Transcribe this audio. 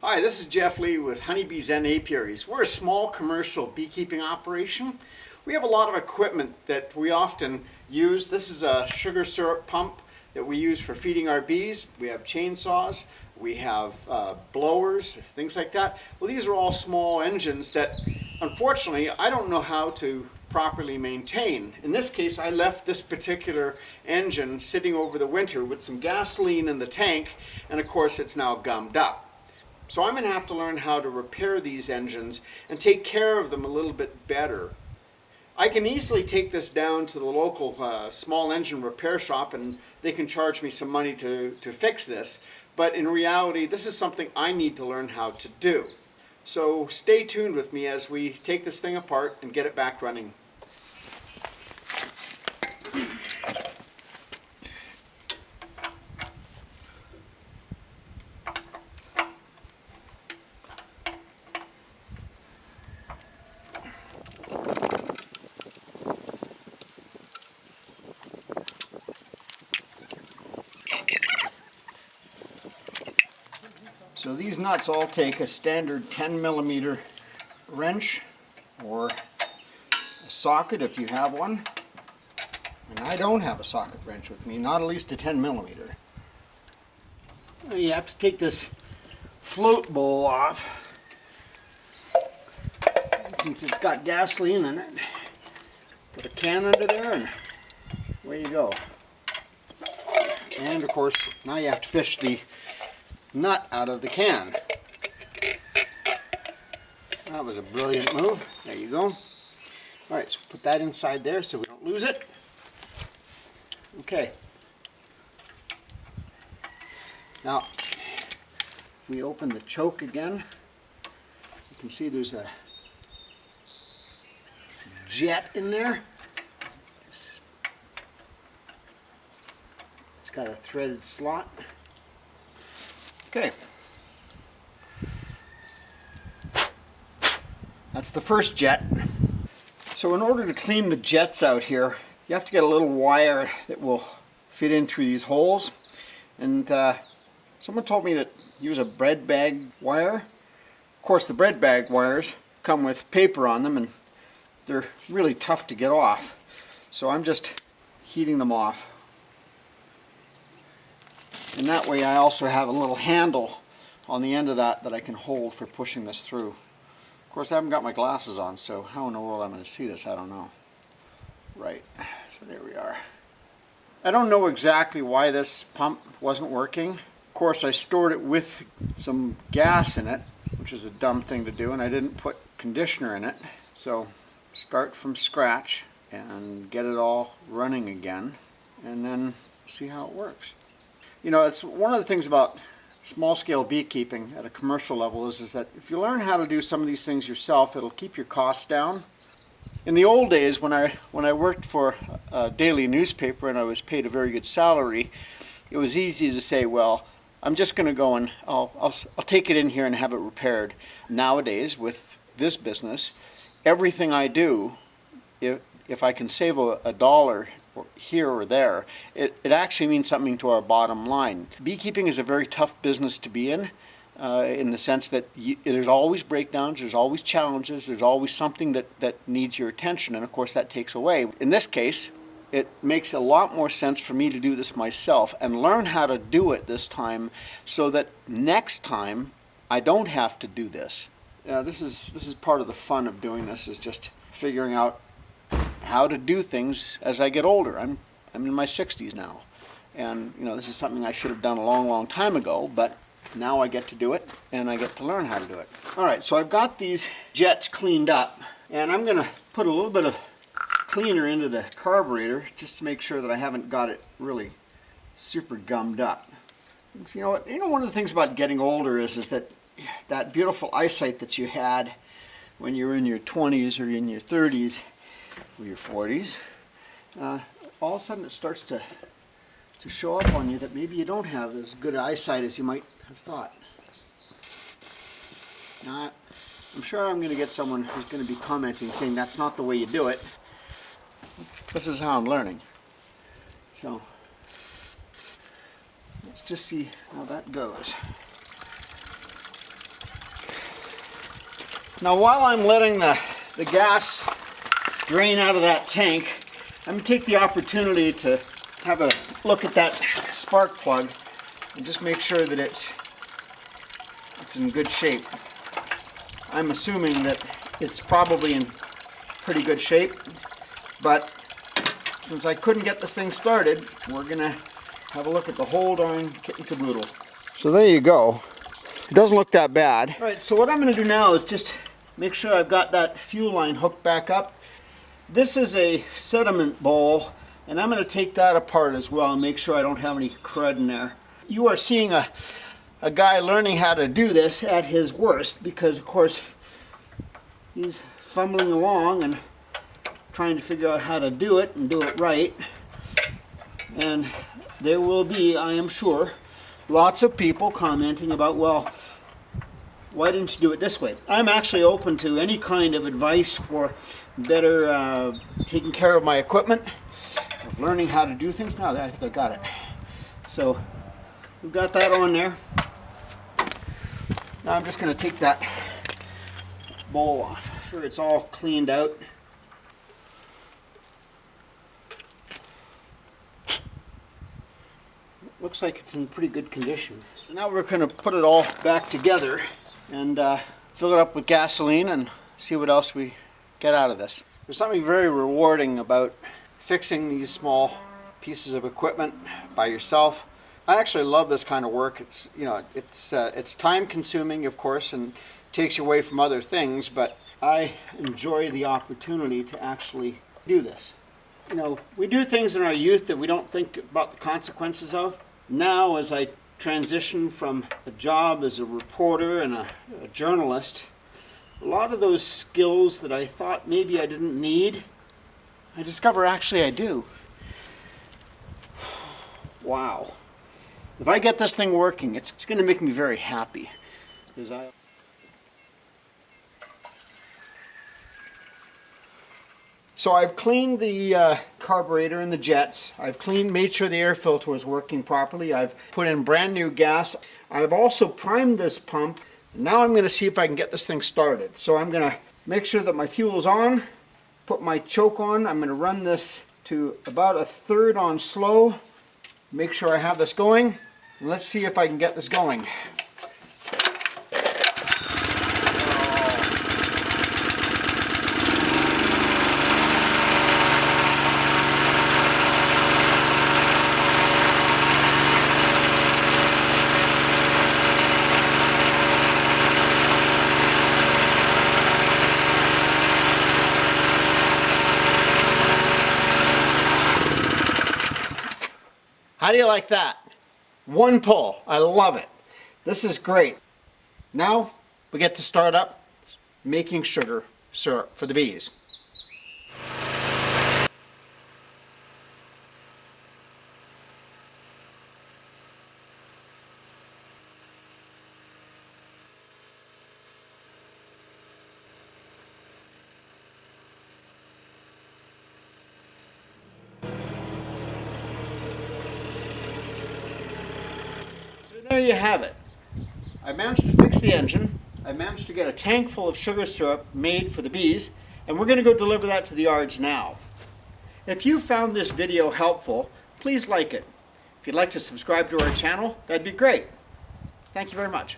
Hi, this is Jeff Lee with Honeybees and Apiaries. We're a small commercial beekeeping operation. We have a lot of equipment that we often use. This is a sugar syrup pump that we use for feeding our bees. We have chainsaws, we have blowers, things like that. Well, these are all small engines that, unfortunately, I don't know how to properly maintain. In this case, I left this particular engine sitting over the winter with some gasoline in the tank, and of course it's now gummed up. So I'm going to have to learn how to repair these engines and take care of them a little bit better. I can easily take this down to the local small engine repair shop and they can charge me some money to fix this. But in reality, this is something I need to learn how to do. So stay tuned with me as we take this thing apart and get it back running. So these nuts all take a standard 10mm wrench or a socket if you have one. And I don't have a socket wrench with me, not at least a 10mm. You have to take this float bowl off. Since it's got gasoline in it, put a can under there and away you go. And of course, now you have to fish the nut out of the can. That was a brilliant move. There you go. Alright, so put that inside there so we don't lose it. Okay. Now, if we open the choke again, you can see there's a jet in there. It's got a threaded slot. Okay, that's the first jet. So in order to clean the jets out here, you have to get a little wire that will fit in through these holes. And someone told me to use a bread bag wire. Of course, the bread bag wires come with paper on them and they're really tough to get off. So I'm just heating them off. And that way I also have a little handle on the end of that I can hold for pushing this through. Of course I haven't got my glasses on, so how in the world I'm going to see this, I don't know. Right, so there we are. I don't know exactly why this pump wasn't working. Of course I stored it with some gas in it, which is a dumb thing to do, and I didn't put conditioner in it. So start from scratch and get it all running again, and then see how it works. You know, it's one of the things about small-scale beekeeping at a commercial level is that if you learn how to do some of these things yourself, it'll keep your costs down. In the old days, when I worked for a daily newspaper and I was paid a very good salary, it was easy to say, well, I'm just going to go and I'll take it in here and have it repaired. Nowadays, with this business, everything I do, if I can save a dollar here or there, it actually means something to our bottom line. Beekeeping is a very tough business to be in the sense that there's always breakdowns, there's always challenges, there's always something that needs your attention, and of course that takes away. In this case, it makes a lot more sense for me to do this myself and learn how to do it this time so that next time I don't have to do this. This is part of the fun of doing this, is just figuring out how to do things as I get older. I'm in my 60s now, and you know, this is something I should have done a long time ago, but now I get to do it and I get to learn how to do it. Alright, so I've got these jets cleaned up, and I'm going to put a little bit of cleaner into the carburetor just to make sure that I haven't got it really super gummed up. You know what? One of the things about getting older is that beautiful eyesight that you had when you were in your 20s or in your 30s or your 40s, all of a sudden it starts to show up on you that maybe you don't have as good eyesight as you might have thought. Now, I'm sure I'm going to get someone who's going to be commenting saying that's not the way you do it. This is how I'm learning. So let's just see how that goes. Now while I'm letting the gas drain out of that tank, I'm going to take the opportunity to have a look at that spark plug and just make sure that it's in good shape. I'm assuming that it's probably in pretty good shape, but since I couldn't get this thing started, we're going to have a look at the whole darn kit and caboodle. So there you go. It doesn't look that bad. All right, so what I'm going to do now is just make sure I've got that fuel line hooked back up. This is a sediment bowl, and I'm going to take that apart as well and make sure I don't have any crud in there. You are seeing a guy learning how to do this at his worst, because of course he's fumbling along and trying to figure out how to do it and do it right. And there will be, I am sure, lots of people commenting about, well, why didn't you do it this way? I'm actually open to any kind of advice for better taking care of my equipment, of learning how to do things. Now, I think I got it. So we've got that on there. Now I'm just going to take that bowl off. Sure, it's all cleaned out. Looks like it's in pretty good condition. So now we're going to put it all back together and fill it up with gasoline and see what else we get out of this. There's something very rewarding about fixing these small pieces of equipment by yourself. I actually love this kind of work. It's, you know, it's time consuming, of course, and takes you away from other things, but I enjoy the opportunity to actually do this. You know, we do things in our youth that we don't think about the consequences of. Now, as I transition from a job as a reporter and a journalist, a lot of those skills that I thought maybe I didn't need, I discover actually I do. Wow. If I get this thing working, it's going to make me very happy. So I've cleaned the carburetor and the jets. I've made sure the air filter was working properly. I've put in brand new gas. I've also primed this pump. Now I'm going to see if I can get this thing started. So I'm going to make sure that my fuel's on, put my choke on. I'm going to run this to about 1/3 on slow. Make sure I have this going. And let's see if I can get this going. How do you like that? One pull. I love it. This is great. Now we get to start up making sugar syrup for the bees. There you have it. I managed to fix the engine. I managed to get a tank full of sugar syrup made for the bees, and we're going to go deliver that to the yards now. If you found this video helpful, please like it. If you'd like to subscribe to our channel, that'd be great. Thank you very much.